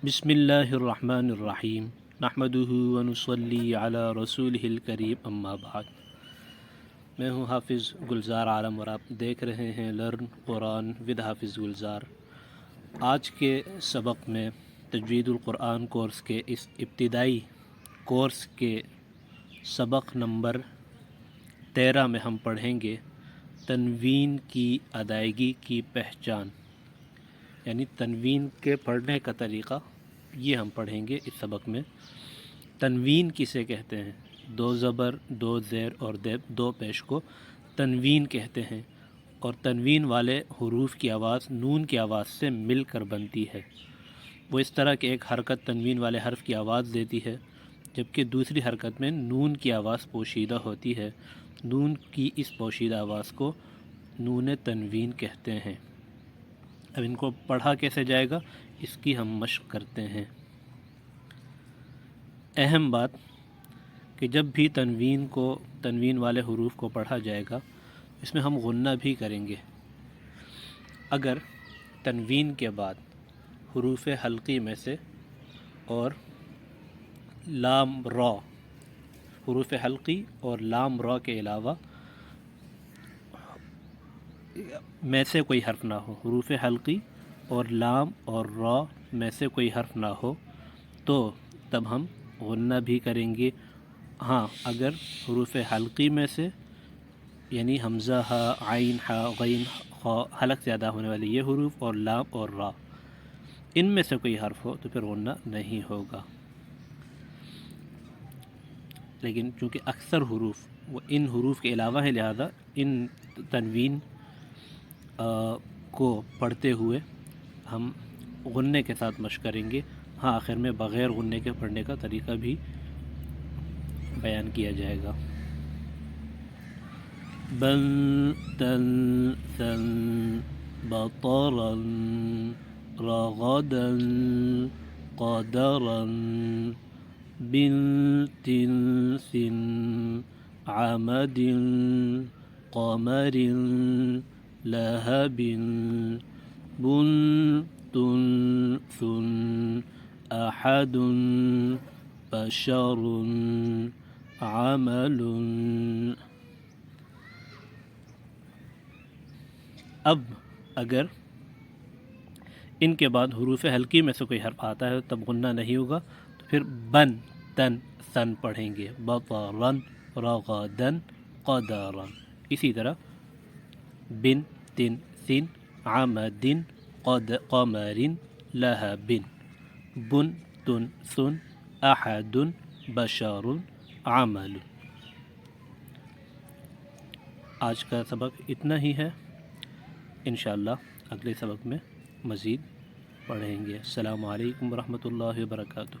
بسم اللہ الرحمن الرحیم نحمدہ ونصلی علی رسولہ الکریم اما بعد۔ میں ہوں حافظ گلزار عالم اور آپ دیکھ رہے ہیں لرن قرآن ود حافظ گلزار۔ آج کے سبق میں تجوید القرآن کورس کے اس ابتدائی کورس کے سبق نمبر 13 میں ہم پڑھیں گے تنوین کی ادائیگی کی پہچان، یعنی تنوین کے پڑھنے کا طریقہ یہ ہم پڑھیں گے اس سبق میں۔ تنوین کسے کہتے ہیں؟ دو زبر، دو زیر اور دو پیش کو تنوین کہتے ہیں، اور تنوین والے حروف کی آواز نون کی آواز سے مل کر بنتی ہے۔ وہ اس طرح کہ ایک حرکت تنوین والے حرف کی آواز دیتی ہے، جبکہ دوسری حرکت میں نون کی آواز پوشیدہ ہوتی ہے۔ نون کی اس پوشیدہ آواز کو نون تنوین کہتے ہیں۔ اب ان کو پڑھا کیسے جائے گا، اس کی ہم مشق کرتے ہیں۔ اہم بات کہ جب بھی تنوین والے حروف کو پڑھا جائے گا، اس میں ہم غنہ بھی کریں گے۔ اگر تنوین کے بعد حروف حلقی میں سے اور لام را، حروف حلقی اور لام را کے علاوہ میں سے کوئی حرف نہ ہو، حروف حلقی اور لام اور را میں سے کوئی حرف نہ ہو، تو تب ہم غنہ بھی کریں گے۔ ہاں، اگر حروف حلقی میں سے یعنی حمزہ، ہا، عین، ہا، غین، خا، حلق زیادہ ہونے والے یہ حروف اور لام اور را، ان میں سے کوئی حرف ہو تو پھر غنہ نہیں ہوگا۔ لیکن چونکہ اکثر حروف وہ ان حروف کے علاوہ ہے، لہذا ان تنوین کو پڑھتے ہوئے ہم غنے کے ساتھ مشق کریں گے۔ ہاں، آخر میں بغیر غنے کے پڑھنے کا طریقہ بھی بیان کیا جائے گا۔ بن، تن، ثن، بطرا، رغدا، قدرا، بنت، سن، عمد، قمر، لهب، بنت، ثن، أحد، بشر، عمل۔ اب اگر ان کے بعد حروف حلقی میں سے کوئی حرف آتا ہے تب غنہ نہیں ہوگا، تو پھر بن، تن، ثن پڑھیں گے، بطرا، رغدا، قدرا۔ اسی طرح بن، تن، سن، عمد، قمر، لهب، بن، تن، ثن، احد، بشر، عمل۔ آج کا سبق اتنا ہی ہے، انشاءاللہ اگلے سبق میں مزید پڑھیں گے۔ السلام علیکم ورحمۃ اللہ وبرکاتہ۔